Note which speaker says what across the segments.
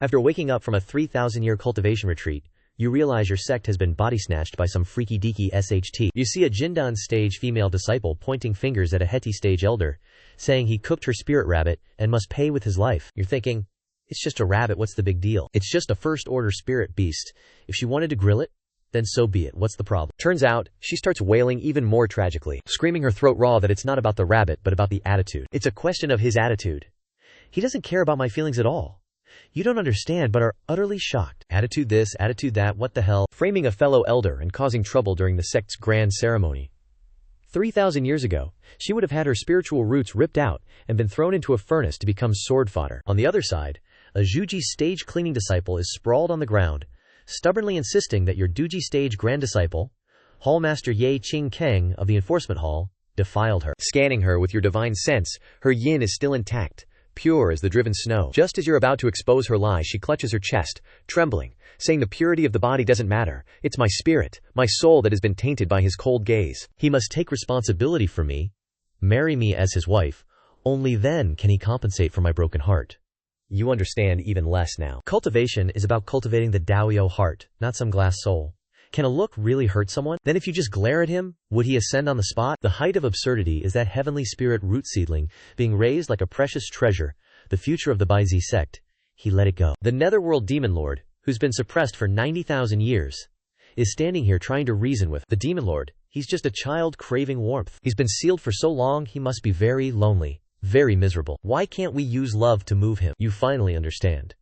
Speaker 1: After waking up from a 3,000-year cultivation retreat, you realize your sect has been body-snatched by some freaky-deaky SHT. You see a Qing Stage female disciple pointing fingers at a Heti Stage elder, saying he cooked her spirit rabbit and must pay with his life. You're thinking, it's just a rabbit, what's the big deal? It's just a first-order spirit beast. If she wanted to grill it, then so be it, what's the problem? Turns out, she starts wailing even more tragically, screaming her throat raw that it's not about the rabbit but about the attitude. It's a question of his attitude. He doesn't care about my feelings at all. You don't understand but are utterly shocked. Attitude this, attitude that, what the hell? Framing a fellow elder and causing trouble during the sect's grand ceremony. 3,000 years ago, she would have had her spiritual roots ripped out and been thrown into a furnace to become sword fodder. On the other side, a Zhuji Stage cleaning disciple is sprawled on the ground, stubbornly insisting that your Duji Stage grand disciple, Hallmaster Ye Qing Kang of the Enforcement Hall, defiled her. Scanning her with your divine sense, her yin is still intact, pure as the driven snow. Just as you're about to expose her lie, she clutches her chest, trembling, saying the purity of the body doesn't matter. It's my spirit, my soul that has been tainted by his cold gaze. He must take responsibility for me, marry me as his wife. Only then can he compensate for my broken heart. You understand even less now. Cultivation is about cultivating the Daoyo heart, not some glass soul. Can a look really hurt someone? Then if you just glare at him, would he ascend on the spot? The height of absurdity is that heavenly spirit root seedling, being raised like a precious treasure, the future of the Baizi sect. He let it go. The netherworld demon lord, who's been suppressed for 90,000 years, is standing here trying to reason with the demon lord. He's just a child craving warmth. He's been sealed for so long he must be very lonely, very miserable. Why can't we use love to move him? You finally understand.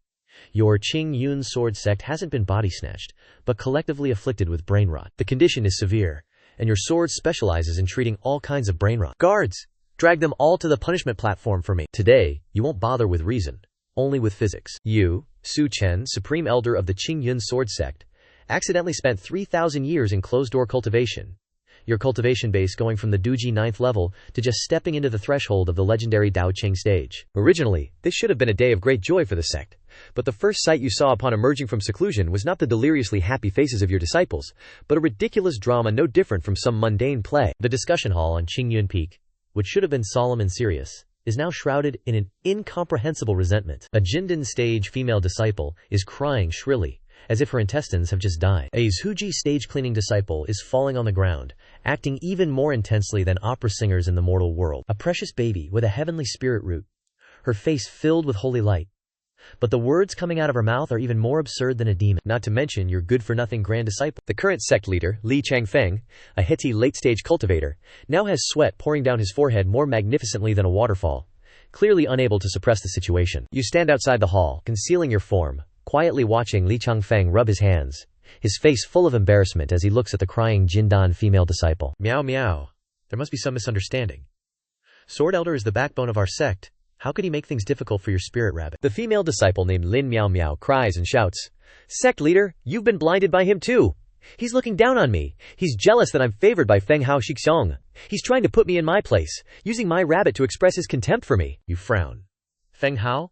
Speaker 1: Your Qing Yun Sword Sect hasn't been body-snatched, but collectively afflicted with brain rot. The condition is severe, and your sword specializes in treating all kinds of brain rot. Guards, drag them all to the punishment platform for me. Today, you won't bother with reason, only with physics. You, Su Chen, Supreme Elder of the Qing Yun Sword Sect, accidentally spent 3,000 years in closed-door cultivation. Your cultivation base going from the Duji 9th level to just stepping into the threshold of the legendary Dao Cheng Stage. Originally, this should have been a day of great joy for the sect, but the first sight you saw upon emerging from seclusion was not the deliriously happy faces of your disciples, but a ridiculous drama no different from some mundane play. The discussion hall on Qing Yun Peak, which should have been solemn and serious, is now shrouded in an incomprehensible resentment. A Qing Stage female disciple is crying shrilly, as if her intestines have just died. A Zhuji Stage cleaning disciple is falling on the ground, acting even more intensely than opera singers in the mortal world. A precious baby with a heavenly spirit root, her face filled with holy light. But the words coming out of her mouth are even more absurd than a demon. Not to mention your good-for-nothing grand disciple. The current sect leader, Li Changfeng, a Heti late-stage cultivator, now has sweat pouring down his forehead more magnificently than a waterfall, clearly unable to suppress the situation. You stand outside the hall, concealing your form, quietly watching Li Changfeng rub his hands, his face full of embarrassment as he looks at the crying Jindan female disciple. Meow meow. There must be some misunderstanding. Sword Elder is the backbone of our sect. How could he make things difficult for your spirit rabbit? The female disciple named Lin Meow Meow cries and shouts, "Sect leader, you've been blinded by him too. He's looking down on me. He's jealous that I'm favored by Feng Hao Shixiong. He's trying to put me in my place, using my rabbit to express his contempt for me." You frown. Feng Hao?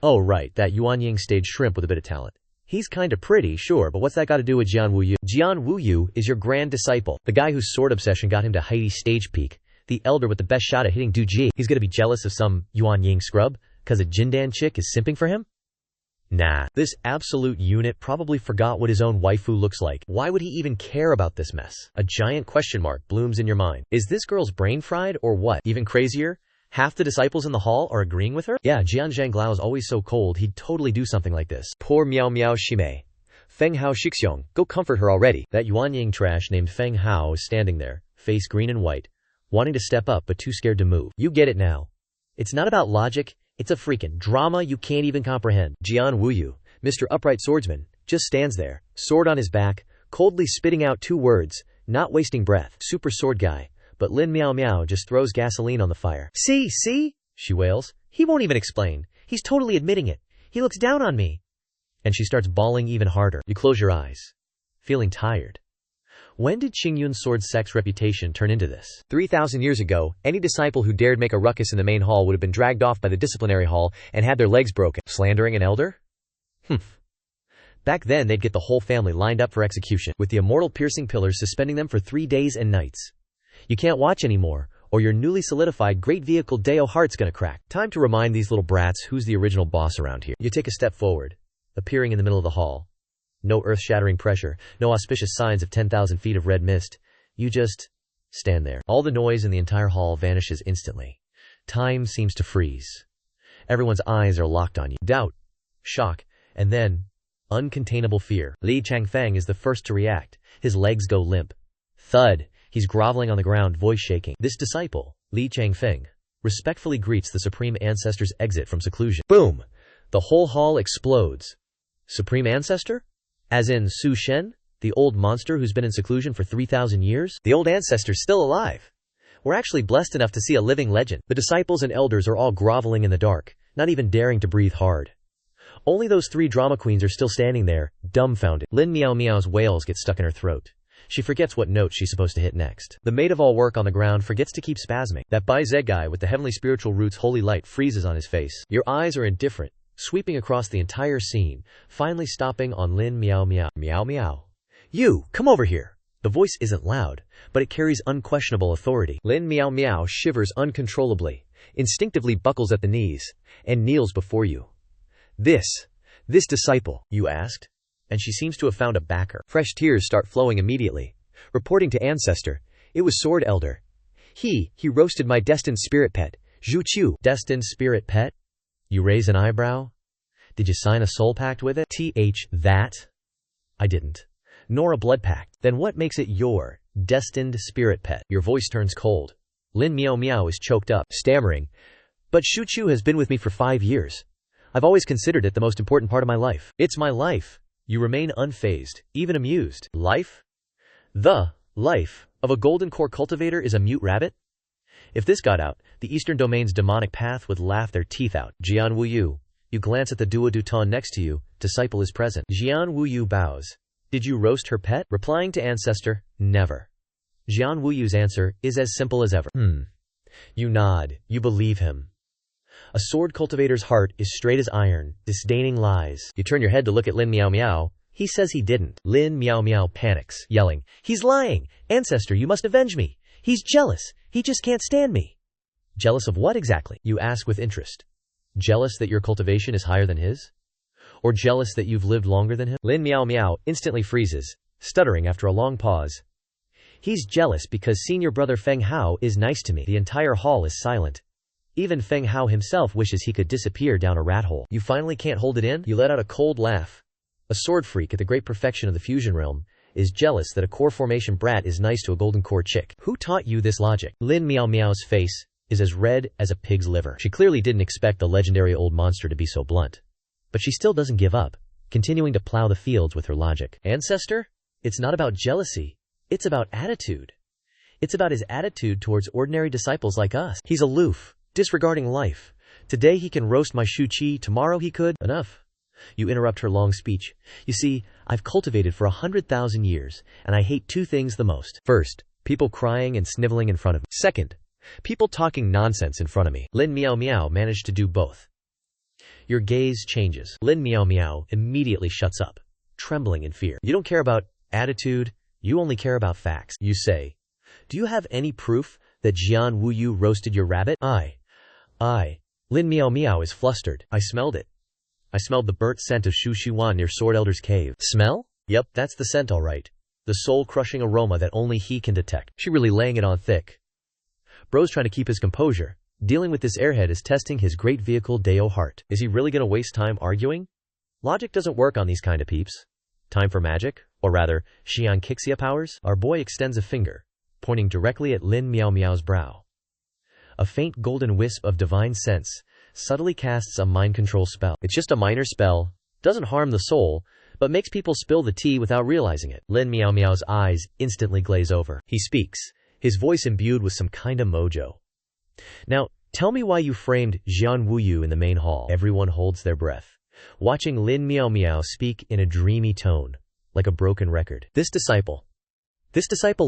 Speaker 1: Oh right, that Yuanying Stage shrimp with a bit of talent. He's kinda pretty, sure, but what's that got to do with Jian Wuyu? Jian Wuyu is your grand disciple, the guy whose sword obsession got him to Heti Stage peak, the elder with the best shot at hitting Duji. He's gonna be jealous of some Yuanying scrub, cause a Jindan chick is simping for him? Nah, this absolute unit probably forgot what his own waifu looks like. Why would he even care about this mess? A giant question mark blooms in your mind. Is this girl's brain fried or what? Even crazier? Half the disciples in the hall are agreeing with her? Yeah, Jian Zhanglao is always so cold, he'd totally do something like this. Poor Miao Miao Shimei. Feng Hao Shixiong, go comfort her already. That Yuanying trash named Feng Hao is standing there, face green and white, wanting to step up but too scared to move. You get it now. It's not about logic, it's a freaking drama you can't even comprehend. Jian Wuyu, Mr. Upright Swordsman, just stands there, sword on his back, coldly spitting out two words, not wasting breath. Super sword guy. But Lin Meow Meow just throws gasoline on the fire. See, she wails. He won't even explain. He's totally admitting it. He looks down on me. And she starts bawling even harder. You close your eyes, feeling tired. When did Qing Yun Sword Sect's reputation turn into this? 3,000 years ago, any disciple who dared make a ruckus in the main hall would have been dragged off by the disciplinary hall and had their legs broken. Slandering an elder? Back then they'd get the whole family lined up for execution, with the immortal piercing pillars suspending them for 3 days and nights. You can't watch anymore, or your newly solidified great vehicle Deo heart's gonna crack. Time to remind these little brats who's the original boss around here. You take a step forward, appearing in the middle of the hall. No earth-shattering pressure, no auspicious signs of 10,000 feet of red mist. You just stand there. All the noise in the entire hall vanishes instantly. Time seems to freeze. Everyone's eyes are locked on you. Doubt, shock, and then uncontainable fear. Li Changfeng is the first to react. His legs go limp. Thud. He's groveling on the ground, voice shaking. This disciple, Li Changfeng, respectfully greets the Supreme Ancestor's exit from seclusion. Boom! The whole hall explodes. Supreme Ancestor? As in Su Shen, the old monster who's been in seclusion for 3,000 years? The old ancestor's still alive. We're actually blessed enough to see a living legend. The disciples and elders are all groveling in the dark, not even daring to breathe hard. Only those 3 drama queens are still standing there, dumbfounded. Lin Miao Miao's wails get stuck in her throat. She forgets what note she's supposed to hit next. The maid of all work on the ground forgets to keep spasming. That Bai Ze guy with the heavenly spiritual roots holy light freezes on his face. Your eyes are indifferent, sweeping across the entire scene, finally stopping on Lin Miao Miao. Miao Miao. You, come over here. The voice isn't loud, but it carries unquestionable authority. Lin Miao Miao shivers uncontrollably, instinctively buckles at the knees, and kneels before you. This disciple, you asked? And she seems to have found a backer. Fresh tears start flowing immediately. Reporting to Ancestor, it was Sword Elder. He roasted my destined spirit pet, Zhu Qiu. Destined spirit pet? You raise an eyebrow? Did you sign a soul pact with it? That? I didn't. Nor a blood pact. Then what makes it your destined spirit pet? Your voice turns cold. Lin Miao Miao is choked up, stammering. But Zhu Qiu has been with me for 5 years. I've always considered it the most important part of my life. It's my life. You remain unfazed, even amused. Life? The life of a golden core cultivator is a mute rabbit? If this got out, the Eastern Domain's demonic path would laugh their teeth out. Jian Wuyu. You glance at the Dua Dutan next to you. Disciple is present. Jian Wuyu bows. Did you roast her pet? Replying to Ancestor, never. Jian Wuyu's answer is as simple as ever. You nod. You believe him. A sword cultivator's heart is straight as iron, disdaining lies. You turn your head to look at Lin Miao Miao. He says he didn't. Lin Miao Miao panics, yelling, "He's lying! Ancestor, you must avenge me! He's jealous! He just can't stand me!" Jealous of what exactly? You ask with interest. Jealous that your cultivation is higher than his? Or jealous that you've lived longer than him? Lin Miao Miao instantly freezes, stuttering after a long pause. He's jealous because senior brother Feng Hao is nice to me. The entire hall is silent. Even Feng Hao himself wishes he could disappear down a rat hole. You finally can't hold it in? You let out a cold laugh. A sword freak at the great perfection of the fusion realm is jealous that a core formation brat is nice to a golden core chick. Who taught you this logic? Lin Miao Miao's face is as red as a pig's liver. She clearly didn't expect the legendary old monster to be so blunt. But she still doesn't give up, continuing to plow the fields with her logic. Ancestor? It's not about jealousy. It's about attitude. It's about his attitude towards ordinary disciples like us. He's aloof, disregarding life. Today he can roast my Shu Qi, tomorrow he could. Enough. You interrupt her long speech. You see, I've cultivated for 100,000 years, and I hate 2 things the most. First, people crying and sniveling in front of me. Second, people talking nonsense in front of me. Lin Miao Miao managed to do both. Your gaze changes. Lin Miao Miao immediately shuts up, trembling in fear. You don't care about attitude, you only care about facts. You say, do you have any proof that Jian Wuyu roasted your rabbit? Lin Miao Miao is flustered. I smelled it. I smelled the burnt scent of Shu Shiwan near Sword Elder's cave. Smell? Yep, that's the scent all right. The soul-crushing aroma that only he can detect. She really laying it on thick. Bro's trying to keep his composure. Dealing with this airhead is testing his great vehicle Deo heart. Is he really gonna waste time arguing? Logic doesn't work on these kind of peeps. Time for magic? Or rather, Xian Kixia powers? Our boy extends a finger, pointing directly at Lin Miao Miao's brow. A faint golden wisp of divine sense subtly casts a mind control spell. It's just a minor spell, doesn't harm the soul, but makes people spill the tea without realizing it. Lin Miao Miao's eyes instantly glaze over. He speaks, his voice imbued with some kinda mojo. Now, tell me why you framed Jian Wuyu in the main hall. Everyone holds their breath, watching Lin Miao Miao speak in a dreamy tone, like a broken record. This disciple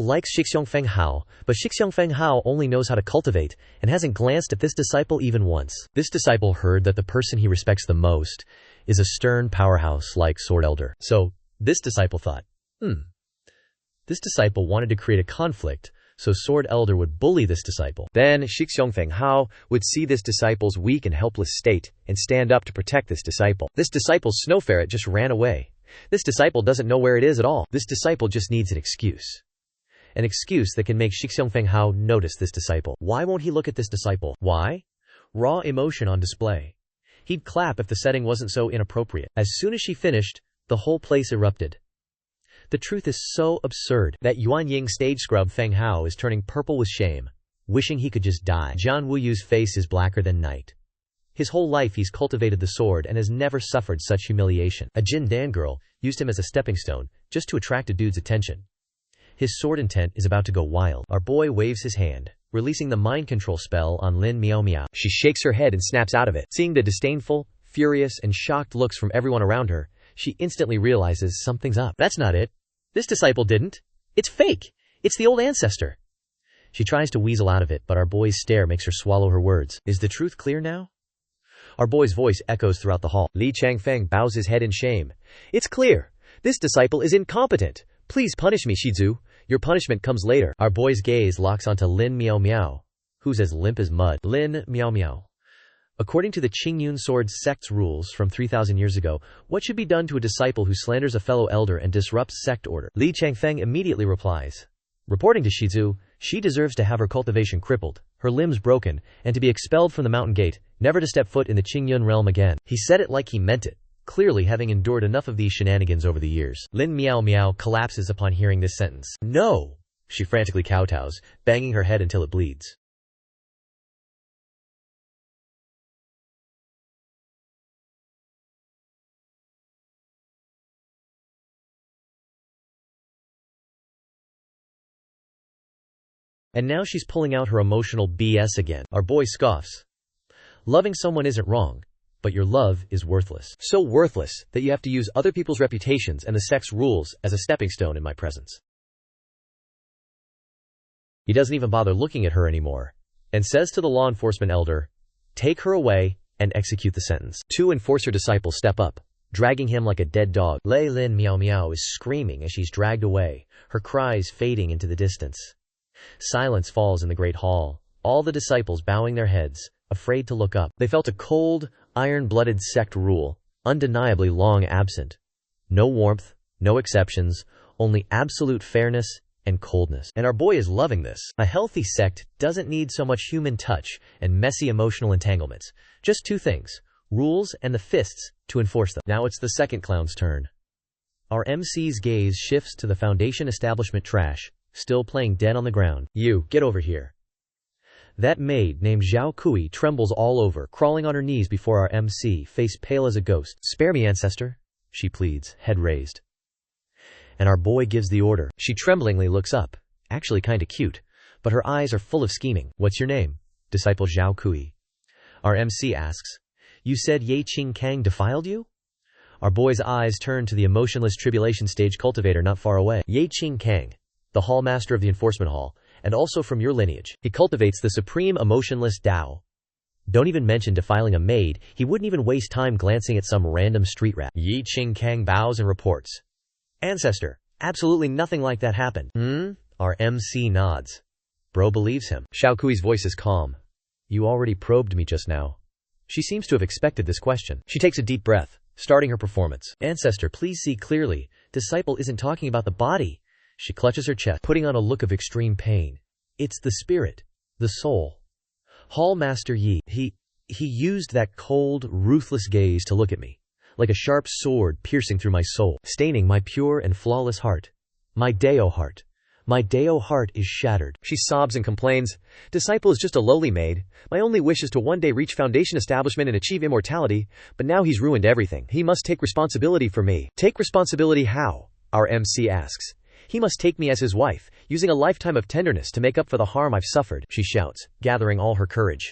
Speaker 1: likes Shixiong Feng Hao, but Shixiong Feng Hao only knows how to cultivate, and hasn't glanced at this disciple even once. This disciple heard that the person he respects the most is a stern powerhouse like Sword Elder. So, this disciple thought, this disciple wanted to create a conflict so Sword Elder would bully this disciple.
Speaker 2: Then Xixiongfeng Hao would see this disciple's weak and helpless state and stand up to protect this disciple. This disciple's snow ferret just ran away. This disciple doesn't know where it is at all. This disciple just needs an excuse. An excuse that can make Xixiongfeng Hao notice this disciple. Why won't he look at this disciple? Why? Raw emotion on display. He'd clap if the setting wasn't so inappropriate. As soon as she finished, the whole place erupted. The truth is so absurd that Yuan Ying stage scrub Feng Hao is turning purple with shame, wishing he could just die. Jian Wuyu's face is blacker than night. His whole life he's cultivated the sword and has never suffered such humiliation. A Jin Dan girl used him as a stepping stone, just to attract a dude's attention. His sword intent is about to go wild. Our boy waves his hand, releasing the mind control spell on Lin Miao Miao. She shakes her head and snaps out of it. Seeing the disdainful, furious, and shocked looks from everyone around her, she instantly realizes something's up. That's not it. This disciple didn't. It's fake. It's the old ancestor. She tries to weasel out of it, but our boy's stare makes her swallow her words. Is the truth clear now? Our boy's voice echoes throughout the hall. Li Changfeng bows his head in shame. It's clear. This disciple is incompetent. Please punish me, Shizu. Your punishment comes later. Our boy's gaze locks onto Lin Miao Miao, who's as limp as mud. Lin Miao Miao. According to the Qing Yun Sword Sect's rules from 3,000 years ago, what should be done to a disciple who slanders a fellow elder and disrupts sect order? Li Changfeng immediately replies. Reporting to Shizu, she deserves to have her cultivation crippled, her limbs broken, and to be expelled from the mountain gate, never to step foot in the Qing Yun realm again. He said it like he meant it, clearly having endured enough of these shenanigans over the years. Lin Miao Miao collapses upon hearing this sentence. No! She frantically kowtows, banging her head until it bleeds. And now she's pulling out her emotional BS again. Our boy scoffs. Loving someone isn't wrong, but your love is worthless. So worthless that you have to use other people's reputations and the sect's rules as a stepping stone in my presence. He doesn't even bother looking at her anymore, and says to the law enforcement elder, take her away and execute the sentence. Two enforcer disciples step up, dragging him like a dead dog. Lei Lin Miao Miao is screaming as she's dragged away, her cries fading into the distance. Silence falls in the great hall, all the disciples bowing their heads, afraid to look up. They felt a cold, iron-blooded sect rule, undeniably long absent. No warmth, no exceptions, only absolute fairness and coldness. And our boy is loving this. A healthy sect doesn't need so much human touch and messy emotional entanglements. Just two things, rules and the fists to enforce them. Now it's the second clown's turn. Our MC's gaze shifts to the Foundation establishment trash, still playing dead on the ground. You, get over here. That maid named Zhao Kui trembles all over, crawling on her knees before our MC, face pale as a ghost. Spare me, ancestor, she pleads, head raised. And our boy gives the order. She tremblingly looks up, actually kinda cute, but her eyes are full of scheming. What's your name? Disciple Zhao Kui. Our MC asks. You said Ye Qing Kang defiled you? Our boy's eyes turn to the emotionless tribulation stage cultivator not far away. Ye Qing Kang, the hall master of the enforcement hall, and also from your lineage. He cultivates the supreme emotionless Tao. Don't even mention defiling a maid, he wouldn't even waste time glancing at some random street rat. Yi Qing Kang bows and reports. Ancestor, absolutely nothing like that happened. Our MC nods. Bro believes him. Xiao Kui's voice is calm. You already probed me just now. She seems to have expected this question. She takes a deep breath, starting her performance. Ancestor, please see clearly. Disciple isn't talking about the body. She clutches her chest, putting on a look of extreme pain. It's the spirit, the soul. Hall Master Yi, he used that cold, ruthless gaze to look at me, like a sharp sword piercing through my soul, staining my pure and flawless heart. My Dao heart. My Dao heart is shattered. She sobs and complains. Disciple is just a lowly maid. My only wish is to one day reach Foundation establishment and achieve immortality, but now he's ruined everything. He must take responsibility for me. Take responsibility how? Our MC asks. He must take me as his wife, using a lifetime of tenderness to make up for the harm I've suffered, she shouts, gathering all her courage.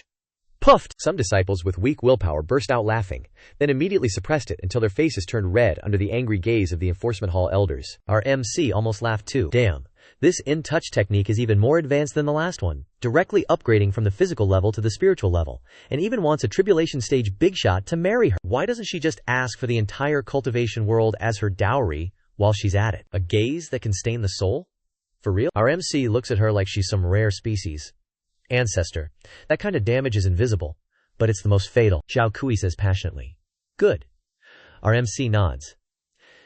Speaker 2: Puffed! Some disciples with weak willpower burst out laughing, then immediately suppressed it until their faces turned red under the angry gaze of the enforcement hall elders. Our MC almost laughed too. Damn, this in-touch technique is even more advanced than the last one, directly upgrading from the physical level to the spiritual level, and even wants a tribulation stage big shot to marry her. Why doesn't she just ask for the entire cultivation world as her dowry, while she's at it? A gaze that can stain the soul?
Speaker 1: For real? Our MC looks at her like she's some rare species. Ancestor. That kind of damage is invisible, but it's the most fatal, Zhao Kui says passionately. Good. Our MC nods.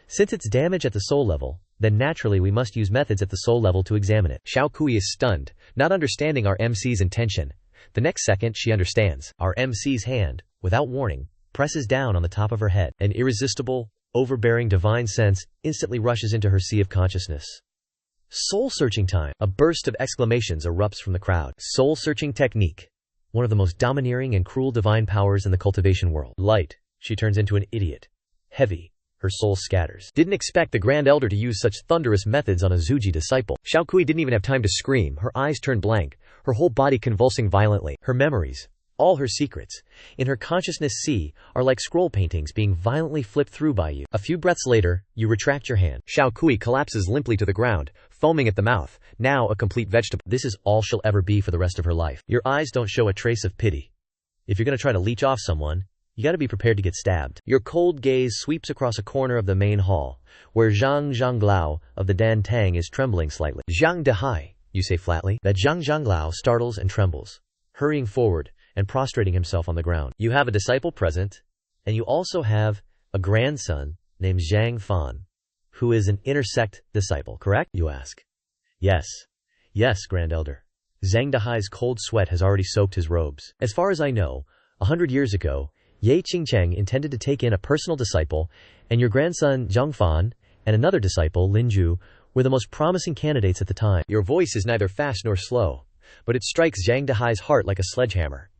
Speaker 1: Since it's damage at the soul level, then naturally we must use methods at the soul level to examine it. Zhao Kui is stunned, not understanding our MC's intention. The next second she understands. Our MC's hand, without warning, presses down on the top of her head. An irresistible, overbearing divine sense instantly rushes into her sea of consciousness. Soul-searching time. A burst of exclamations erupts from the crowd. Soul-searching technique. One of the most domineering and cruel divine powers in the cultivation world. Light. She turns into an idiot. Heavy. Her soul scatters. Didn't expect the Grand Elder to use such thunderous methods on a Zuji disciple. Zhao Kui didn't even have time to scream. Her eyes turned blank, her whole body convulsing violently. Her memories, all her secrets, in her consciousness sea, are like scroll paintings being violently flipped through by you. A few breaths later, you retract your hand. Zhao Kui collapses limply to the ground, foaming at the mouth, now a complete vegetable. This is all she'll ever be for the rest of her life. Your eyes don't show a trace of pity. If you're gonna try to leech off someone, you gotta be prepared to get stabbed. Your cold gaze sweeps across a corner of the main hall, where Zhang Zhanglao of the Dan Tang is trembling slightly. Zhang Dehai, you say flatly. That Zhang Zhanglao startles and trembles, hurrying forward and prostrating himself on the ground. You have a disciple present, and you also have a grandson named Zhang Fan, who is an inner sect disciple, correct? You ask. Yes. Yes, Grand Elder. Zhang Dehai's cold sweat has already soaked his robes. As far as I know, 100 years ago, Ye Qingcheng intended to take in a personal disciple, and your grandson Zhang Fan and another disciple, Linju, were the most promising candidates at the time. Your voice is neither fast nor slow, but it strikes Zhang Dehai's heart like a sledgehammer.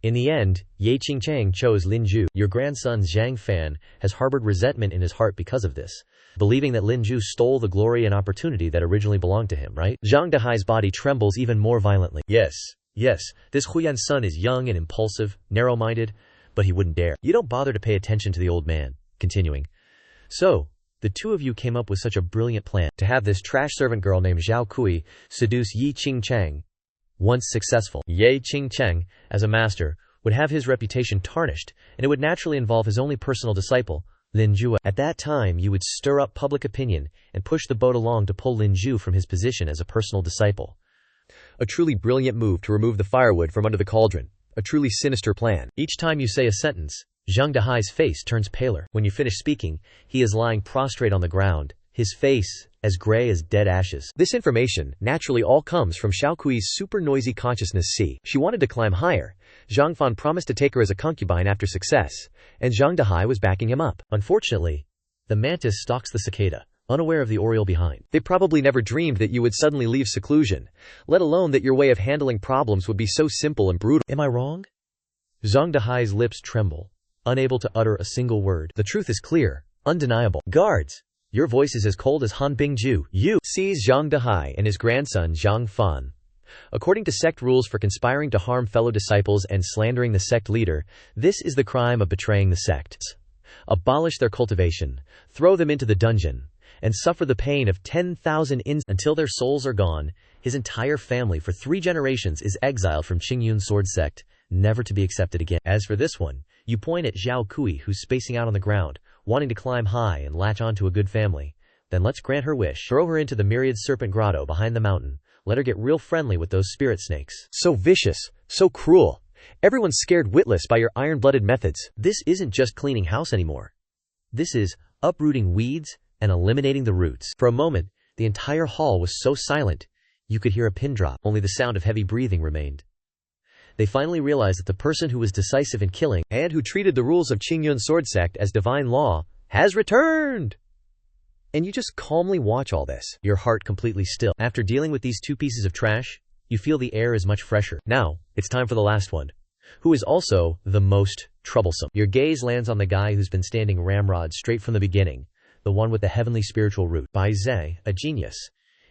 Speaker 1: In the end, Ye Qingcheng chose Linju. Your grandson Zhang Fan has harbored resentment in his heart because of this, believing that Linju stole the glory and opportunity that originally belonged to him, right? Zhang Dehai's body trembles even more violently. Yes, this Huyan's son is young and impulsive, narrow-minded, but he wouldn't dare. You don't bother to pay attention to the old man. Continuing. So, the two of you came up with such a brilliant plan to have this trash servant girl named Zhao Kui seduce Ye Qingcheng. Once successful, Ye Qingcheng, as a master, would have his reputation tarnished, and it would naturally involve his only personal disciple, Linju. At that time, you would stir up public opinion and push the boat along to pull Linju from his position as a personal disciple. A truly brilliant move to remove the firewood from under the cauldron. A truly sinister plan. Each time you say a sentence, Zhang Dehai's face turns paler. When you finish speaking, he is lying prostrate on the ground, his face as gray as dead ashes. This information naturally all comes from Zhao Kui's super noisy consciousness sea. She wanted to climb higher. Zhang Fan promised to take her as a concubine after success, and Zhang Dehai was backing him up. Unfortunately, the mantis stalks the cicada, unaware of the oriole behind. They probably never dreamed that you would suddenly leave seclusion, let alone that your way of handling problems would be so simple and brutal. Am I wrong? Zhang Dehai's lips tremble, unable to utter a single word. The truth is clear, undeniable. Guards! Your voice is as cold as Han Bingju. You seize Zhang Dehai and his grandson Zhang Fan. According to sect rules for conspiring to harm fellow disciples and slandering the sect leader, this is the crime of betraying the sect. Abolish their cultivation, throw them into the dungeon, and suffer the pain of 10,000 ins until their souls are gone. His entire family for 3 generations is exiled from Qing Yun Sword Sect, never to be accepted again. As for this one, you point at Zhao Kui, who's spacing out on the ground, wanting to climb high and latch onto a good family. Then let's grant her wish. Throw her into the myriad serpent grotto behind the mountain. Let her get real friendly with those spirit snakes. So vicious, so cruel. Everyone's scared witless by your iron-blooded methods. This isn't just cleaning house anymore. This is uprooting weeds and eliminating the roots. For a moment, the entire hall was so silent, you could hear a pin drop. Only the sound of heavy breathing remained. They finally realized that the person who was decisive in killing, and who treated the rules of Qing Yun Sword Sect as divine law, has returned! And you just calmly watch all this, your heart completely still. After dealing with these 2 pieces of trash, you feel the air is much fresher. Now, it's time for the last one, who is also the most troublesome. Your gaze lands on the guy who's been standing ramrod straight from the beginning, the one with the heavenly spiritual root. Bai Zhe, a genius,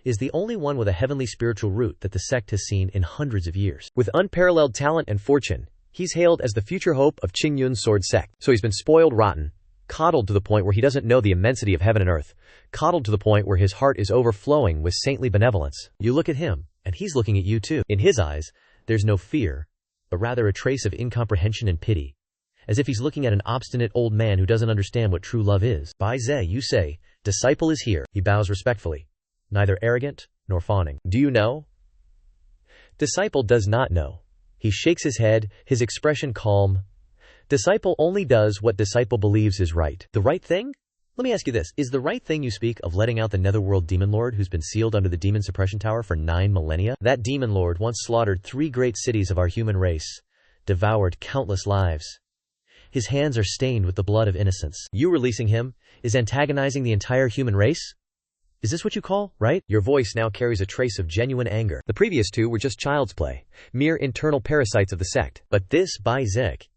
Speaker 1: is the only one with a heavenly spiritual root that the sect has seen in hundreds of years. With unparalleled talent and fortune, he's hailed as the future hope of Qing Yun Sword Sect. So he's been spoiled rotten, coddled to the point where he doesn't know the immensity of heaven and earth, coddled to the point where his heart is overflowing with saintly benevolence. You look at him, and he's looking at you too. In his eyes, there's no fear, but rather a trace of incomprehension and pity, as if he's looking at an obstinate old man who doesn't understand what true love is. Bai Zhe, you say, disciple is here. He bows respectfully, neither arrogant
Speaker 2: nor fawning. Do you know? Disciple does not know. He shakes his head, his expression calm. Disciple only does what disciple believes is right. The right thing? Let me ask you this. Is the right thing you speak of letting out the netherworld demon lord who's been sealed under the demon suppression tower for 9 millennia? That demon lord once slaughtered 3 great cities of our human race, devoured countless lives. His hands are stained with the blood of innocence. You releasing him is antagonizing the entire human race? Is this what you call right? Your voice now carries a trace of genuine anger. The previous 2 were just child's play, mere internal parasites of the sect. But this Bai Zek,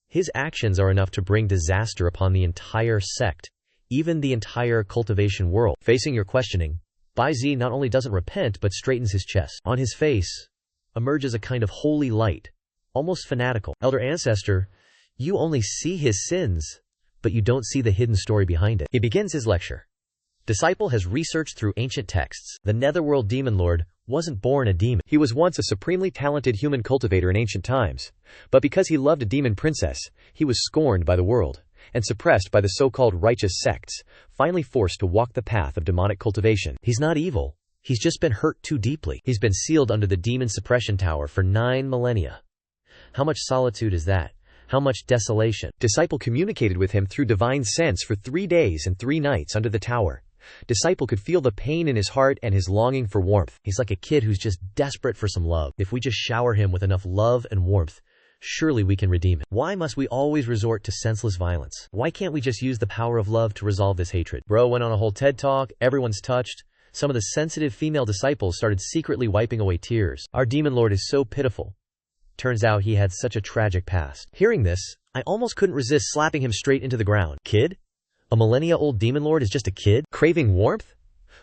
Speaker 2: his actions are enough to bring disaster upon the entire sect, even the entire cultivation world. Facing your questioning, Bai Zi not only doesn't repent but straightens his chest. On his face emerges a kind of holy light, almost fanatical. Elder Ancestor, you only see his sins, but you don't see the hidden story behind it. He begins his lecture. Disciple has researched through ancient texts. The netherworld demon lord wasn't born a demon. He was once a supremely talented human cultivator in ancient times, but because he loved a demon princess, he was scorned by the world and suppressed by the so-called righteous sects, finally forced to walk the path of demonic cultivation. He's not evil. He's just been hurt too deeply. He's been sealed under the demon suppression tower for 9 millennia. How much solitude is that? How much desolation? Disciple communicated with him through divine sense for 3 days and 3 nights under the tower. Disciple could feel the pain in his heart and his longing for warmth. He's like a kid who's just desperate for some love. If we just shower him with enough love and warmth, surely we can redeem him. Why must we always resort to senseless violence? Why can't we just use the power of love to resolve this hatred? Bro went on a whole TED talk, everyone's touched. Some of the sensitive female disciples started secretly wiping away tears. Our demon lord is so pitiful. Turns out he had such a tragic past. Hearing this, I almost couldn't resist slapping him straight into the ground. Kid? A millennia-old demon lord is just a kid? Craving warmth?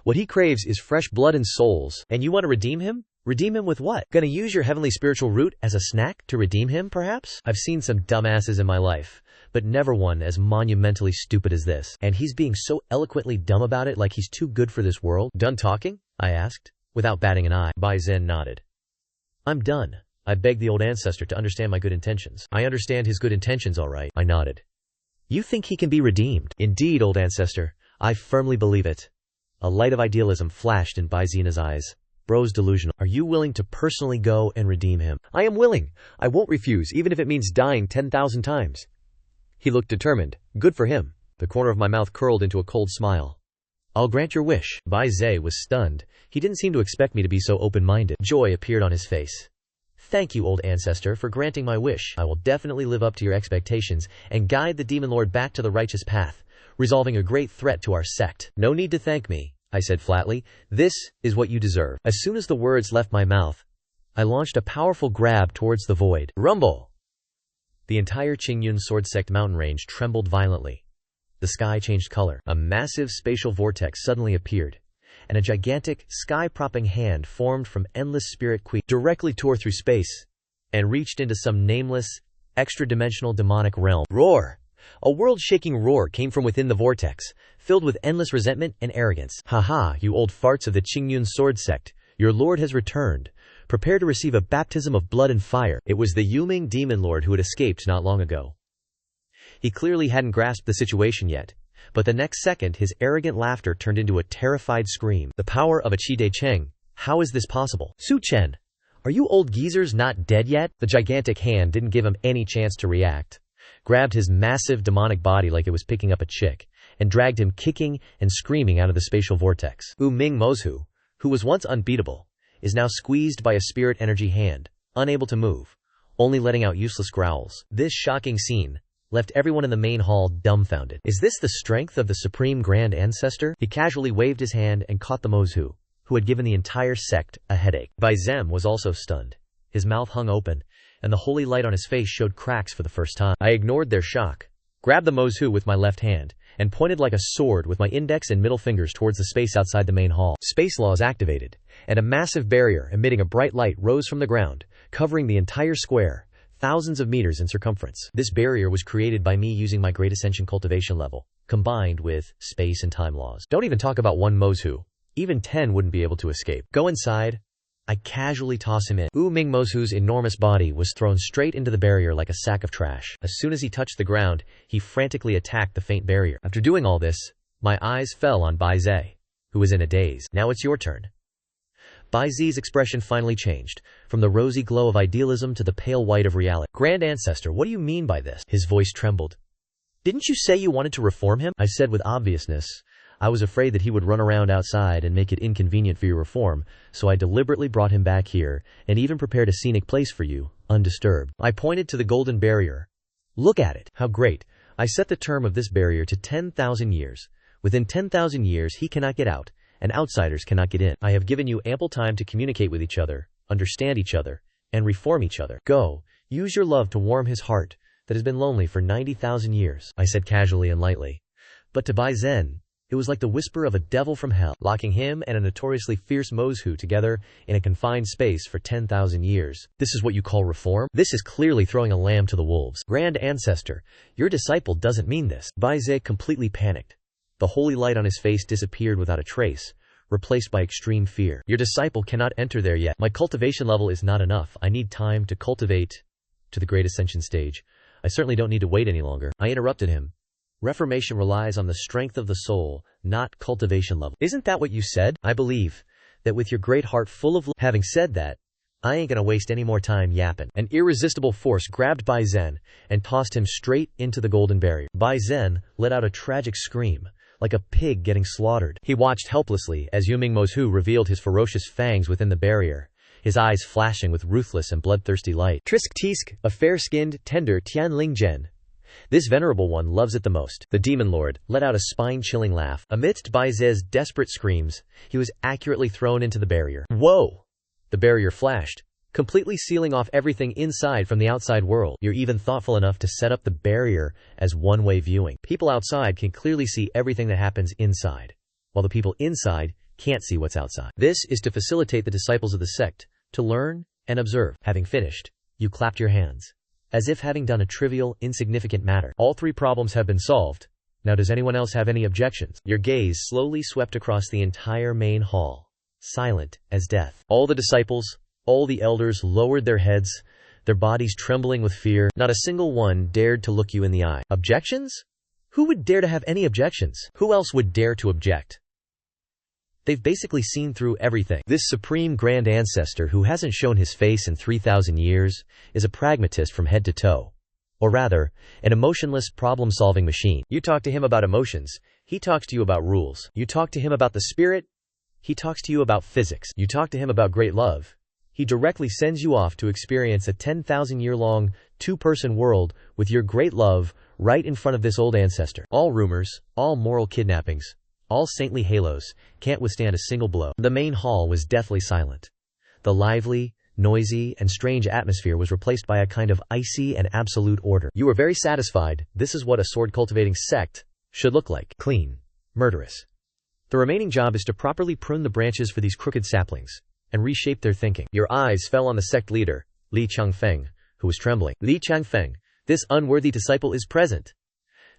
Speaker 2: What he craves is fresh blood and souls. And you want to redeem him? Redeem him with what? Gonna use your heavenly spiritual root as a snack to redeem him, perhaps? I've seen some dumbasses in my life, but never one as monumentally stupid as this. And he's being so eloquently dumb about it like he's too good for this world. Done talking? I asked, without batting an eye. Bai Zen nodded. I'm done. I begged the old ancestor to understand my good intentions. I understand his good intentions, all right. I nodded. You think he can be redeemed? Indeed, old ancestor. I firmly believe it. A light of idealism flashed in Bai Zena's eyes. Bro's delusional. Are you willing to personally go and redeem him? I am willing. I won't refuse, even if it means dying 10,000 times. He looked determined. Good for him. The corner of my mouth curled into a cold smile. I'll grant your wish. Bai Ze was stunned. He didn't seem to expect me to be so open-minded. Joy appeared on his face. Thank you, old ancestor, for granting my wish. I will definitely live up to your expectations and guide the demon lord back to the righteous path, resolving a great threat to our sect. No need to thank me, I said flatly. This is what you deserve. As soon as the words left my mouth, I launched a powerful grab towards the void. Rumble! The entire Qing Yun Sword Sect mountain range trembled violently. The sky changed color. A massive spatial vortex suddenly appeared, and a gigantic, sky-propping hand formed from endless spirit qui directly tore through space and reached into some nameless, extra-dimensional demonic realm. Roar! A world-shaking roar came from within the vortex, filled with endless resentment and arrogance. Ha, you old farts of the Qing Yun Sword Sect, your lord has returned. Prepare to receive a baptism of blood and fire. It was the Yuming demon lord who had escaped not long ago. He clearly hadn't grasped the situation yet, but the next second his arrogant laughter turned into a terrified scream. The power of a Qide Cheng. How is this possible? Su Chen, are you old geezers not dead yet? The gigantic hand didn't give him any chance to react, grabbed his massive demonic body like it was picking up a chick, and dragged him kicking and screaming out of the spatial vortex. Wu Ming Mozhu, who was once unbeatable, is now squeezed by a spirit energy hand, unable to move, only letting out useless growls. This shocking scene left everyone in the main hall dumbfounded. Is this the strength of the Supreme Grand Ancestor? He casually waved his hand and caught the Mozhu, who had given the entire sect a headache. Bai Zem was also stunned. His mouth hung open, and the holy light on his face showed cracks for the first time. I ignored their shock, grabbed the Mozhu with my left hand, and pointed like a sword with my index and middle fingers towards the space outside the main hall. Space laws activated, and a massive barrier emitting a bright light rose from the ground, covering the entire square, thousands of meters in circumference. This barrier was created by me using my Great Ascension cultivation level, combined with space and time laws. Don't even talk about one Mozhu. Even 10 wouldn't be able to escape. Go inside. I casually toss him in. Wu Ming Mozhu's enormous body was thrown straight into the barrier like a sack of trash. As soon as he touched the ground, he frantically attacked the faint barrier. After doing all this, my eyes fell on Bai Ze, who was in a daze. Now it's your turn.
Speaker 1: Bai Zi's expression finally changed, from the rosy glow of idealism to the pale white of reality. Grand Ancestor, what do you mean by this? His voice trembled. Didn't you say you wanted to reform him? I said with obviousness. I was afraid that he would run around outside and make it inconvenient for your reform, so I deliberately brought him back here, and even prepared a scenic place for you, undisturbed. I pointed to the golden barrier. Look at it. How great. I set the term of this barrier to 10,000 years. Within 10,000 years he cannot get out, and outsiders cannot get in. I have given you ample time to communicate with each other, understand each other, and reform each other. Go, use your love to warm his heart that has been lonely for 90,000 years, I said casually and lightly. But to Bai Zhen, it was like the whisper of a devil from hell, locking him and a notoriously fierce Mozhu together in a confined space for 10,000 years. This is what you call reform? This is clearly throwing a lamb to the wolves. Grand Ancestor, your disciple doesn't mean this. Bai Zhe completely panicked. The holy light on his face disappeared without a trace, replaced by extreme fear. Your disciple cannot enter there yet. My cultivation level is not enough. I need time to cultivate to the great ascension stage. I certainly don't need to wait any longer. I interrupted him. Reformation relies on the strength of the soul, not cultivation level. Isn't that what you said? I believe that with your great heart full of love. Having said that, I ain't gonna waste any more time yapping. An irresistible force grabbed Bai Zhen and tossed him straight into the golden barrier. Bai Zhen let out a tragic scream, like a pig getting slaughtered. He watched helplessly as Yuming Mozhu revealed his ferocious fangs within the barrier, his eyes flashing with ruthless and bloodthirsty light. Trisk Tisk, a fair-skinned, tender Tianling Zhen. This venerable one loves it the most. The demon lord let out a spine-chilling laugh. Amidst Bai Zhe's desperate screams, he was accurately thrown into the barrier. Whoa! The barrier flashed, completely sealing off everything inside from the outside world. You're even thoughtful enough to set up the barrier as one-way viewing. People outside can clearly see everything that happens inside, while the people inside can't see what's outside. This is to facilitate the disciples of the sect to learn and observe. Having finished, you clapped your hands, as if having done a trivial, insignificant matter. All three problems have been solved. Now does anyone else have any objections? Your gaze slowly swept across the entire main hall, silent as death. All the disciples, all the elders lowered their heads, their bodies trembling with fear. Not a single one dared to look you in the eye. Objections? Who would dare to have any objections? Who else would dare to object? They've basically seen through everything. This supreme grand ancestor who hasn't shown his face in 3,000 years is a pragmatist from head to toe. Or rather, an emotionless problem-solving machine. You talk to him about emotions, he talks to you about rules. You talk to him about the spirit, he talks to you about physics. You talk to him about great love, he directly sends you off to experience a 10,000-year-long, two-person world with your great love right in front of this old ancestor. All rumors, all moral kidnappings, all saintly halos can't withstand a single blow. The main hall was deathly silent. The lively, noisy, and strange atmosphere was replaced by a kind of icy and absolute order. You were very satisfied. This is what a sword-cultivating sect should look like. Clean. Murderous. The remaining job is to properly prune the branches for these crooked saplings and reshape their thinking. Your eyes fell on the sect leader, Li Changfeng, who was trembling. Li Changfeng, this unworthy disciple is present.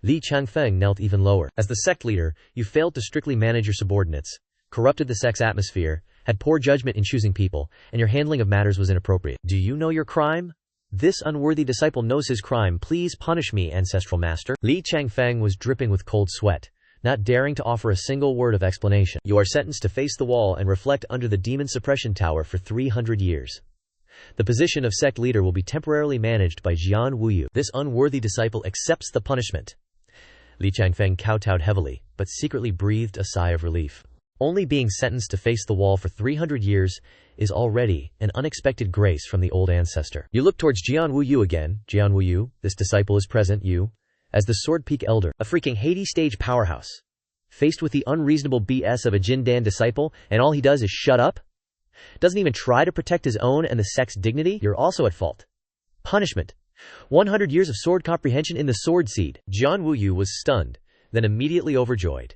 Speaker 1: Li Changfeng knelt even lower. As the sect leader, you failed to strictly manage your subordinates, corrupted the sect's atmosphere, had poor judgment in choosing people, and your handling of matters was inappropriate. Do you know your crime? This unworthy disciple knows his crime. Please punish me, ancestral master. Li Changfeng was dripping with cold sweat, not daring to offer a single word of explanation. You are sentenced to face the wall and reflect under the demon suppression tower for 300 years. The position of sect leader will be temporarily managed by Jian Wuyu. This unworthy disciple accepts the punishment. Li Changfeng kowtowed heavily, but secretly breathed a sigh of relief. Only being sentenced to face the wall for 300 years is already an unexpected grace from the old ancestor. You look towards Jian Wuyu again. Jian Wuyu, this disciple is present, you, as the Sword Peak Elder, a freaking Hades stage powerhouse, faced with the unreasonable BS of a Jindan disciple, and all he does is shut up? Doesn't even try to protect his own and the sect's dignity? You're also at fault. Punishment. 100 years of sword comprehension in the sword seed. Jian Wuyu was stunned, then immediately overjoyed.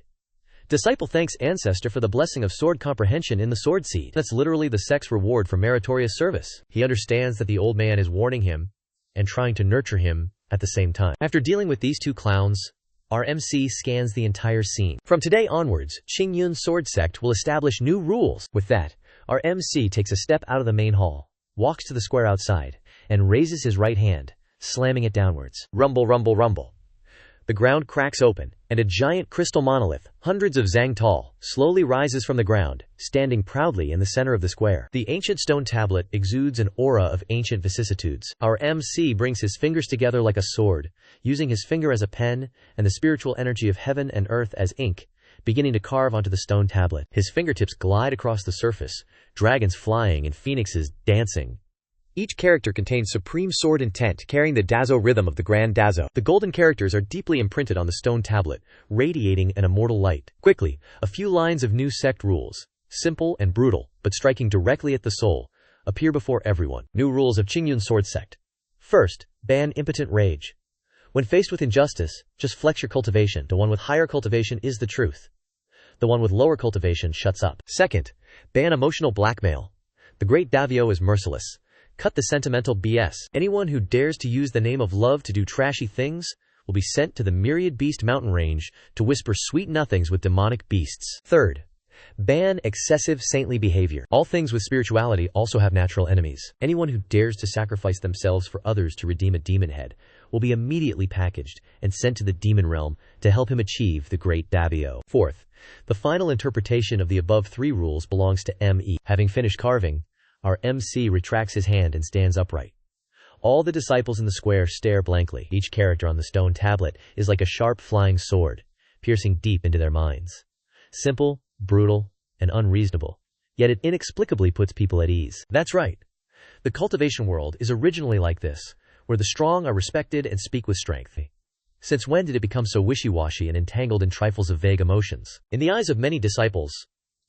Speaker 1: Disciple thanks ancestor for the blessing of sword comprehension in the sword seed. That's literally the sect's reward for meritorious service. He understands that the old man is warning him and trying to nurture him at the same time. After dealing with these two clowns, our MC scans the entire scene. From today onwards, Qing Yun Sword Sect will establish new rules. With that, our MC takes a step out of the main hall, walks to the square outside, and raises his right hand, slamming it downwards. Rumble, rumble, rumble. The ground cracks open, And a giant crystal monolith, hundreds of zang tall, slowly rises from the ground, standing proudly in the center of the square. The ancient stone tablet exudes an aura of ancient vicissitudes. Our MC brings his fingers together like a sword, using his finger as a pen and the spiritual energy of heaven and earth as ink, beginning to carve onto the stone tablet. His fingertips glide across the surface, dragons flying and phoenixes dancing. Each character contains supreme sword intent, carrying the Dazo rhythm of the Grand Dazo. The golden characters are deeply imprinted on the stone tablet, radiating an immortal light. Quickly, a few lines of new sect rules, simple and brutal, but striking directly at the soul, appear before everyone. New rules of Qing Yun Sword Sect. First, ban impotent rage. When faced with injustice, just flex your cultivation. The one with higher cultivation is the truth. The one with lower cultivation shuts up. Second, ban emotional blackmail. The great Davio is merciless. Cut the sentimental BS. Anyone who dares to use the name of love to do trashy things will be sent to the Myriad Beast mountain range to whisper sweet nothings with demonic beasts. Third, ban excessive saintly behavior. All things with spirituality also have natural enemies. Anyone who dares to sacrifice themselves for others to redeem a demon head will be immediately packaged and sent to the demon realm to help him achieve the great Davio. Fourth, the final interpretation of the above three rules belongs to ME. Having finished carving, our MC retracts his hand and stands upright. All the disciples in the square stare blankly. Each character on the stone tablet is like a sharp flying sword, piercing deep into their minds. Simple, brutal, and unreasonable, yet it inexplicably puts people at ease. That's right. The cultivation world is originally like this, where the strong are respected and speak with strength. Since when did it become so wishy-washy and entangled in trifles of vague emotions? In the eyes of many disciples,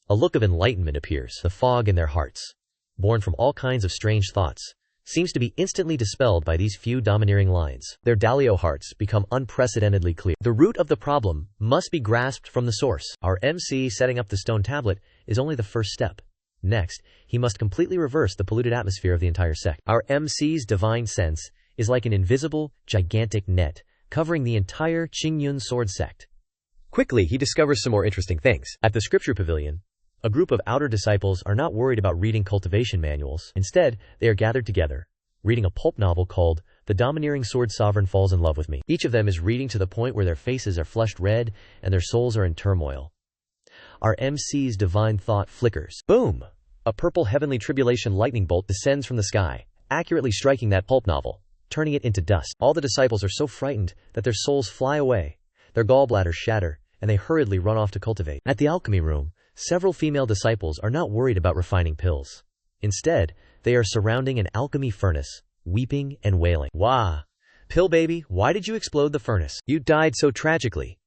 Speaker 1: a look of enlightenment appears. The fog in their hearts, born from all kinds of strange thoughts, seems to be instantly dispelled by these few domineering lines. Their Dalio hearts become unprecedentedly clear. The root of the problem must be grasped from the source. Our MC setting up the stone tablet is only the first step. Next, he must completely reverse the polluted atmosphere of the entire sect. Our MC's divine sense is like an invisible, gigantic net covering the entire Qing Yun Sword Sect. Quickly, he discovers some more interesting things. At the scripture pavilion, a group of outer disciples are not worried about reading cultivation manuals. Instead, they are gathered together, reading a pulp novel called The Domineering Sword Sovereign Falls in Love with Me. Each of them is reading to the point where their faces are flushed red and their souls are in turmoil. Our MC's divine thought flickers. Boom! A purple heavenly tribulation lightning bolt descends from the sky, accurately striking that pulp novel, turning it into dust. All the disciples are so frightened that their souls fly away, their gallbladders shatter, and they hurriedly run off to cultivate. At the alchemy room, several female disciples are not worried about refining pills. Instead, they are surrounding an alchemy furnace, weeping and wailing. Wah! Pill baby, why did you explode the furnace? You died so tragically.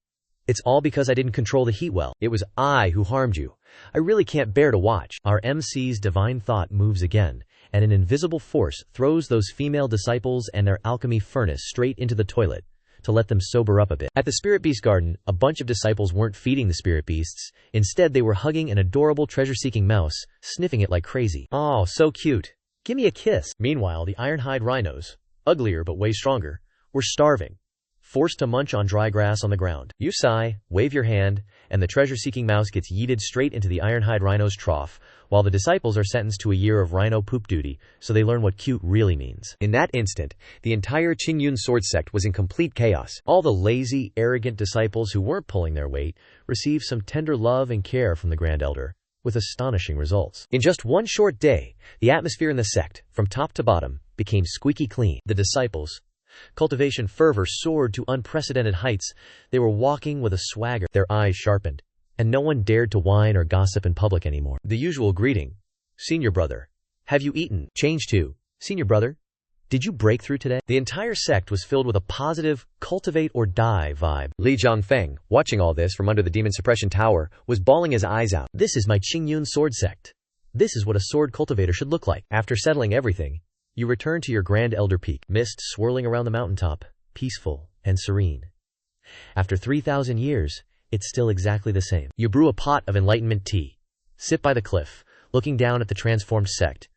Speaker 1: It's all because I didn't control the heat well. It was I who harmed you. I really can't bear to watch. Our MC's divine thought moves again, and an invisible force throws those female disciples and their alchemy furnace straight into the toilet to let them sober up a bit. At the Spirit Beast Garden, a bunch of disciples weren't feeding the spirit beasts. Instead, they were hugging an adorable treasure-seeking mouse, sniffing it like crazy. Oh, so cute. Give me a kiss. Meanwhile, the ironhide rhinos, uglier but way stronger, were starving, forced to munch on dry grass on the ground. You sigh, wave your hand, and the treasure-seeking mouse gets yeeted straight into the ironhide rhino's trough, while the disciples are sentenced to a year of rhino poop duty, so they learn what cute really means. In that instant, the entire Qing Yun Sword Sect was in complete chaos. All the lazy, arrogant disciples who weren't pulling their weight received some tender love and care from the Grand Elder, with astonishing results. In just one short day, the atmosphere in the sect, from top to bottom, became squeaky clean. The disciples' cultivation fervor soared to unprecedented heights. They were walking with a swagger, their eyes sharpened, and no one dared to whine or gossip in public anymore. The usual greeting, "Senior brother, have you eaten?" changed to, "Senior brother, did you break through today?" The entire sect was filled with a positive, cultivate or die vibe. Li Jiangfeng, watching all this from under the demon suppression tower, was bawling his eyes out. This is my Qing Yun Sword Sect. This is what a sword cultivator should look like. After settling everything, you return to your Grand Elder Peak, mist swirling around the mountaintop, peaceful and serene. After 3,000 years, it's still exactly the same. You brew a pot of enlightenment tea, sit by the cliff, looking down at the transformed sect,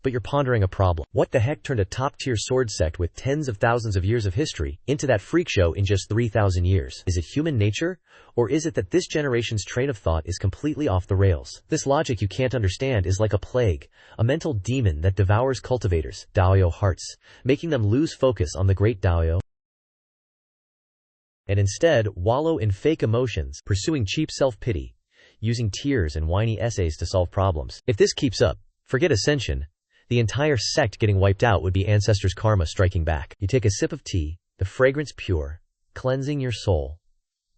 Speaker 1: but you're pondering a problem. What the heck turned a top-tier sword sect with tens of thousands of years of history into that freak show in just 3,000 years? Is it human nature? Or is it that this generation's train of thought is completely off the rails? This logic you can't understand is like a plague, a mental demon that devours cultivators' Daoyo hearts, making them lose focus on the great Daoyo. and instead wallow in fake emotions, pursuing cheap self-pity, using tears and whiny essays to solve problems. If this keeps up, forget ascension. The entire sect getting wiped out would be ancestors' karma striking back. You take a sip of tea, the fragrance pure, cleansing your soul.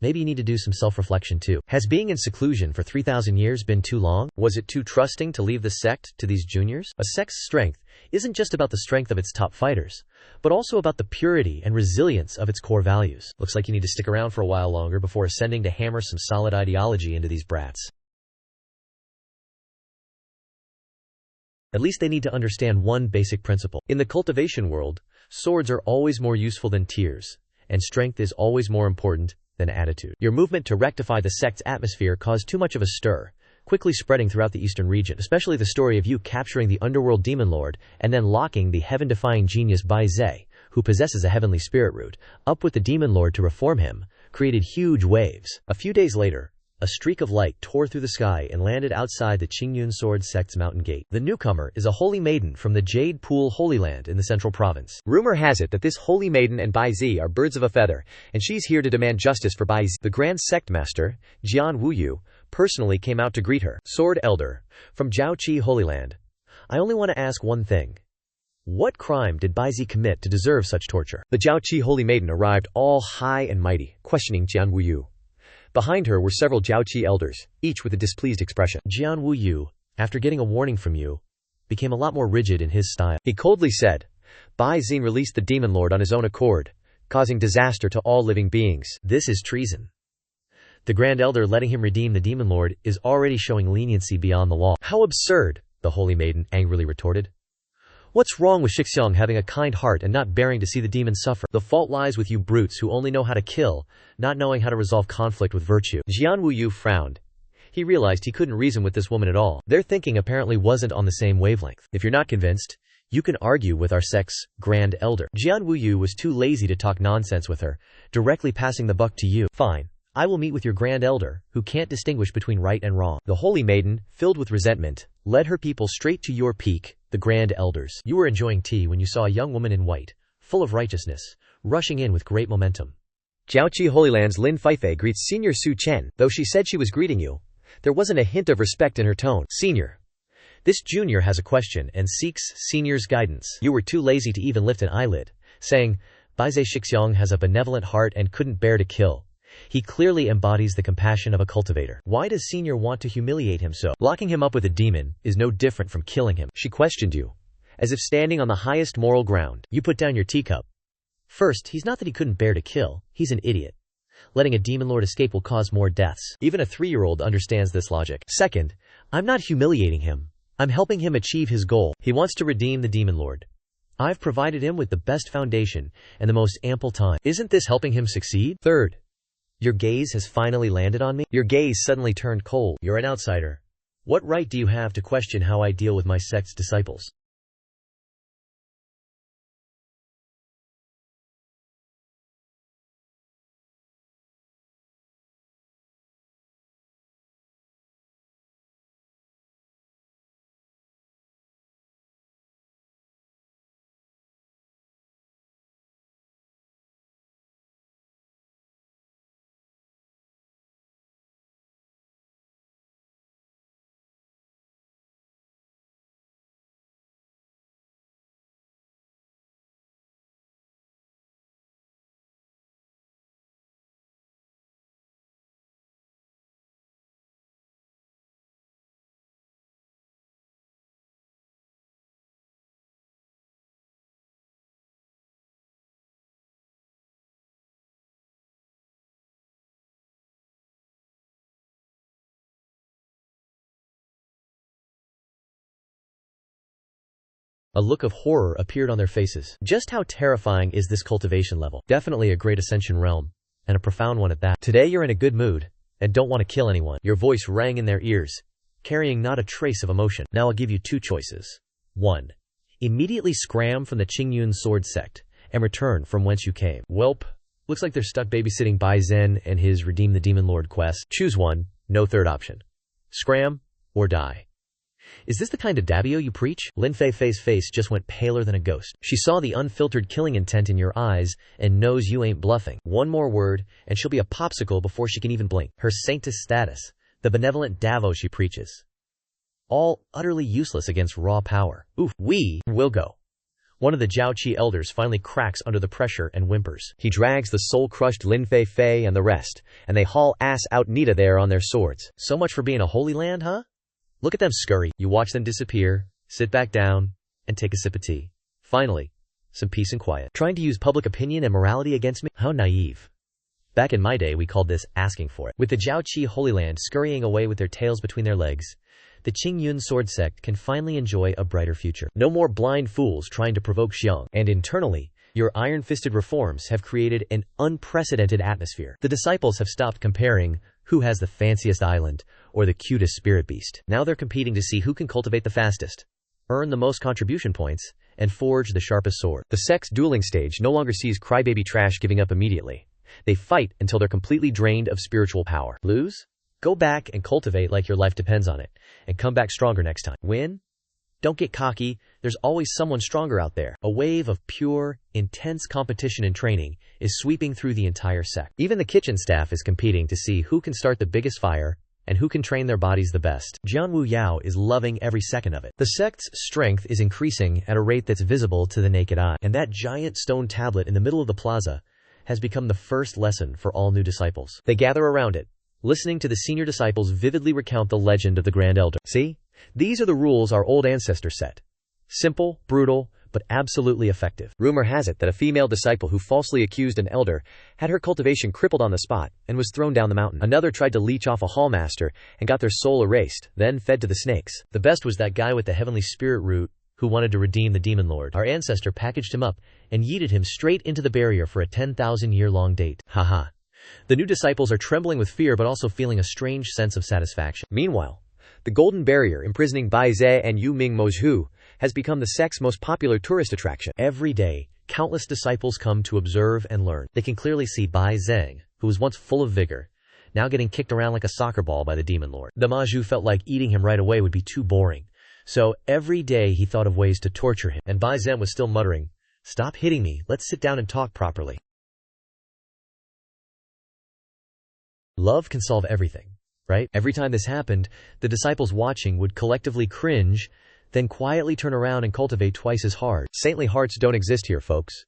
Speaker 1: Maybe you need to do some self-reflection too. Has being in seclusion for 3,000 years been too long? Was it too trusting to leave the sect to these juniors? A sect's strength isn't just about the strength of its top fighters, but also about the purity and resilience of its core values. Looks like you need to stick around for a while longer before ascending to hammer some solid ideology into these brats. At least they need to understand one basic principle. In the cultivation world, swords are always more useful than tears, and strength is always more important than attitude. Your movement to rectify the sect's atmosphere caused too much of a stir, quickly spreading throughout the eastern region, especially the story of you capturing the underworld demon lord and then locking the heaven-defying genius Bai Zhe, who possesses a heavenly spirit root, up with the demon lord to reform him, created huge waves. A few days later, a streak of light tore through the sky and landed outside the Qing Yun Sword Sect's mountain gate. The newcomer is a holy maiden from the Jade Pool Holy Land in the central province. Rumor has it that this holy maiden and Bai Zi are birds of a feather, and she's here to demand justice for Bai Zi. The Grand Sect Master, Jian Wuyu, personally came out to greet her. Sword Elder, from Jiaoqi Holy Land. I only want to ask one thing. What crime did Bai Zi commit to deserve such torture? The Jiaoqi Holy Maiden arrived all high and mighty, questioning Jian Wuyu. Behind her were several Jiaoqi elders, each with a displeased expression. Jian Wuyu, after getting a warning from you, became a lot more rigid in his style. He coldly said, Bai Zin released the demon lord on his own accord, causing disaster to all living beings. This is treason. The Grand Elder letting him redeem the demon lord is already showing leniency beyond the law. How absurd, the Holy Maiden angrily retorted. What's wrong with Shixiang having a kind heart and not bearing to see the demon suffer? The fault lies with you brutes who only know how to kill, not knowing how to resolve conflict with virtue. Jian Wuyu frowned. He realized he couldn't reason with this woman at all. Their thinking apparently wasn't on the same wavelength. If you're not convinced, you can argue with our sect's Grand Elder. Jian Wuyu was too lazy to talk nonsense with her, directly passing the buck to you. Fine. I will meet with your Grand Elder, who can't distinguish between right and wrong. The Holy Maiden, filled with resentment, led her people straight to your peak, the Grand Elders. You were enjoying tea when you saw a young woman in white, full of righteousness, rushing in with great momentum. Jiaoqi Holy Land's Lin Feifei greets Senior Su Chen. Though she said she was greeting you, there wasn't a hint of respect in her tone. Senior. This junior has a question and seeks Senior's guidance. You were too lazy to even lift an eyelid, saying, Baizhe Shixiang has a benevolent heart and couldn't bear to kill. He clearly embodies the compassion of a cultivator. Why does Senior want to humiliate him so? Locking him up with a demon is no different from killing him. She questioned you, as if standing on the highest moral ground. You put down your teacup. First, he's not that he couldn't bear to kill, he's an idiot. Letting a demon lord escape will cause more deaths. Even a 3-year-old understands this logic. Second, I'm not humiliating him. I'm helping him achieve his goal. He wants to redeem the demon lord. I've provided him with the best foundation and the most ample time. Isn't this helping him succeed? Third, your gaze has finally landed on me? Your gaze suddenly turned cold. You're an outsider. What right do you have to question how I deal with my sect's disciples? A look of horror appeared on their faces. Just how terrifying is this cultivation level? Definitely a great ascension realm, and a profound one at that. Today you're in a good mood, and don't want to kill anyone. Your voice rang in their ears, carrying not a trace of emotion. Now I'll give you 2 choices. 1. Immediately scram from the Qing Yun Sword Sect, and return from whence you came. Welp, looks like they're stuck babysitting Bai Zhen and his Redeem the Demon Lord quest. Choose one, no third option. Scram, or die. Is this the kind of dabio you preach? Lin Feifei's face just went paler than a ghost. She saw the unfiltered killing intent in your eyes and knows you ain't bluffing. One more word, and she'll be a popsicle before she can even blink. Her sanctus status, the benevolent Davo she preaches. All utterly useless against raw power. Oof, we will go. One of the Jiaoqi elders finally cracks under the pressure and whimpers. He drags the soul-crushed Lin Feifei and the rest, and they haul ass out Nita there on their swords. So much for being a holy land, huh? Look at them scurry. You watch them disappear, sit back down, and take a sip of tea. Finally, some peace and quiet. Trying to use public opinion and morality against me? How naive. Back in my day, we called this asking for it. With the Jiaoqi Holy Land scurrying away with their tails between their legs, the Qing Yun Sword Sect can finally enjoy a brighter future. No more blind fools trying to provoke Xiong. And internally, your iron-fisted reforms have created an unprecedented atmosphere. The disciples have stopped comparing who has the fanciest island or the cutest spirit beast. Now they're competing to see who can cultivate the fastest, earn the most contribution points, and forge the sharpest sword. The sect's dueling stage no longer sees crybaby trash giving up immediately. They fight until they're completely drained of spiritual power. Lose? Go back and cultivate like your life depends on it, and come back stronger next time. Win? Don't get cocky, there's always someone stronger out there. A wave of pure, intense competition and training is sweeping through the entire sect. Even the kitchen staff is competing to see who can start the biggest fire, and who can train their bodies the best. Jianwu Yao is loving every second of it. The sect's strength is increasing at a rate that's visible to the naked eye, and that giant stone tablet in the middle of the plaza has become the first lesson for all new disciples. They gather around it, listening to the senior disciples vividly recount the legend of the Grand Elder. See? These are the rules our old ancestor set. Simple, brutal, but absolutely effective. Rumor has it that a female disciple who falsely accused an elder had her cultivation crippled on the spot and was thrown down the mountain. Another tried to leech off a hallmaster and got their soul erased, then fed to the snakes. The best was that guy with the heavenly spirit root who wanted to redeem the demon lord. Our ancestor packaged him up and yeeted him straight into the barrier for a 10,000-year-long date. Haha. The new disciples are trembling with fear but also feeling a strange sense of satisfaction. Meanwhile, the Golden Barrier imprisoning Bai Ze and Yu Ming Mozhu has become the sect's most popular tourist attraction. Every day, countless disciples come to observe and learn. They can clearly see Bai Zeng, who was once full of vigor, now getting kicked around like a soccer ball by the demon lord. The Maju felt like eating him right away would be too boring, so every day he thought of ways to torture him. And Bai Zeng was still muttering, "Stop hitting me, let's sit down and talk properly." Love can solve everything, right? Every time this happened, the disciples watching would collectively cringe, then quietly turn around and cultivate twice as hard. Saintly hearts don't exist here, folks.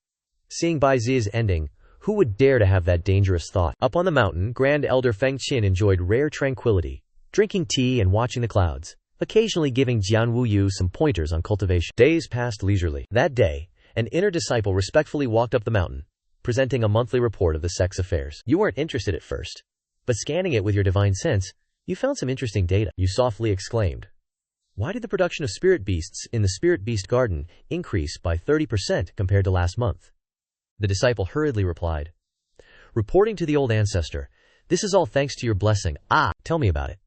Speaker 1: Seeing Bai Zi's ending, who would dare to have that dangerous thought? Up on the mountain, Grand Elder Feng Qin enjoyed rare tranquility, drinking tea and watching the clouds, occasionally giving Jian Wuyu some pointers on cultivation. Days passed leisurely. That day, an inner disciple respectfully walked up the mountain, presenting a monthly report of the sect's affairs. You weren't interested at first, but scanning it with your divine sense, you found some interesting data. You softly exclaimed, "Why did the production of spirit beasts in the spirit beast garden increase by 30% compared to last month?" The disciple hurriedly replied, "Reporting to the old ancestor, this is all thanks to your blessing. Ah, tell me about it."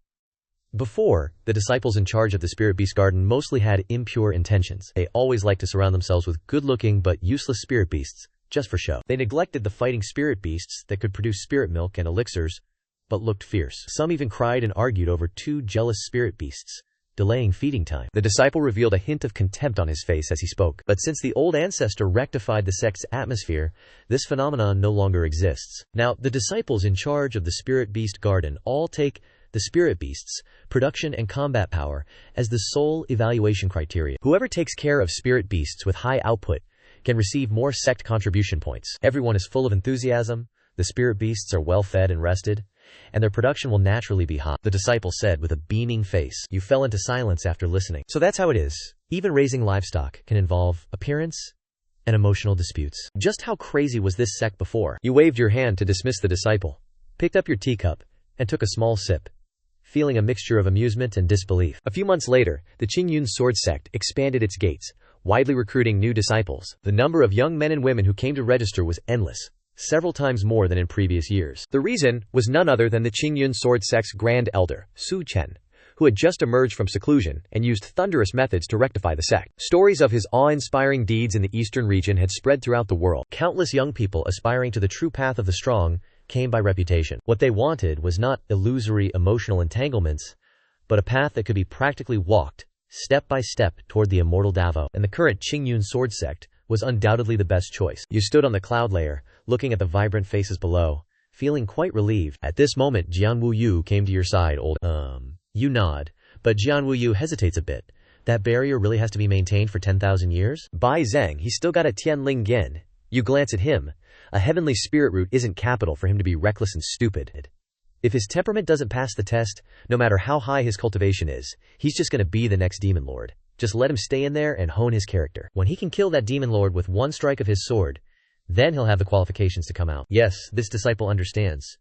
Speaker 1: Before, the disciples in charge of the spirit beast garden mostly had impure intentions. They always liked to surround themselves with good-looking but useless spirit beasts, just for show. They neglected the fighting spirit beasts that could produce spirit milk and elixirs, but looked fierce. Some even cried and argued over two jealous spirit beasts, delaying feeding time. The disciple revealed a hint of contempt on his face as he spoke. But since the old ancestor rectified the sect's atmosphere, this phenomenon no longer exists. Now, the disciples in charge of the spirit beast garden all take the spirit beasts, production and combat power, as the sole evaluation criteria. Whoever takes care of spirit beasts with high output can receive more sect contribution points. Everyone is full of enthusiasm, the spirit beasts are well fed and rested, and their production will naturally be hot, the disciple said with a beaming face. You fell into silence after listening. So that's how it is. Even raising livestock can involve appearance and emotional disputes. Just how crazy was this sect before? You waved your hand to dismiss the disciple, picked up your teacup, and took a small sip, feeling a mixture of amusement and disbelief. A few months later, the Qing Yun Sword Sect expanded its gates, widely recruiting new disciples. The number of young men and women who came to register was endless, several times more than in previous years. The reason was none other than the Qing Yun Sword Sect's Grand Elder, Su Chen, who had just emerged from seclusion and used thunderous methods to rectify the sect. Stories of his awe-inspiring deeds in the eastern region had spread throughout the world. Countless young people aspiring to the true path of the strong came by reputation. What they wanted was not illusory emotional entanglements, but a path that could be practically walked, step by step toward the immortal Davo, and the current Qing Yun Sword Sect was undoubtedly the best choice. You stood on the cloud layer, looking at the vibrant faces below, feeling quite relieved. At this moment Jian Wuyu came to your side. You nod, but Jian Wuyu hesitates a bit. That barrier really has to be maintained for 10,000 years? Bai Zhang, he's still got a Tianling Gen. You glance at him. A heavenly spirit root isn't capital for him to be reckless and stupid. If his temperament doesn't pass the test, no matter how high his cultivation is, he's just gonna be the next demon lord. Just let him stay in there and hone his character. When he can kill that demon lord with one strike of his sword, then he'll have the qualifications to come out. Yes, this disciple understands.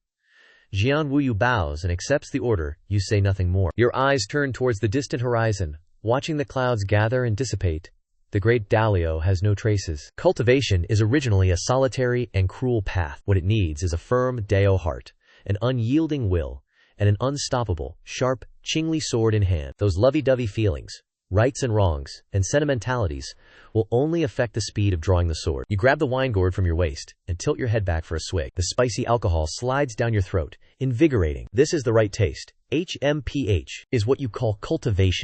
Speaker 1: Jian Wuyu bows and accepts the order. You say nothing more. Your eyes turn towards the distant horizon, watching the clouds gather and dissipate. The great Dalio has no traces. Cultivation is originally a solitary and cruel path. What it needs is a firm Dao heart, an unyielding will, and an unstoppable, sharp, Qingli sword in hand. Those lovey-dovey feelings, rights and wrongs, and sentimentalities will only affect the speed of drawing the sword. You grab the wine gourd from your waist and tilt your head back for a swig. The spicy alcohol slides down your throat, invigorating. This is the right taste. HMPH is what you call cultivation.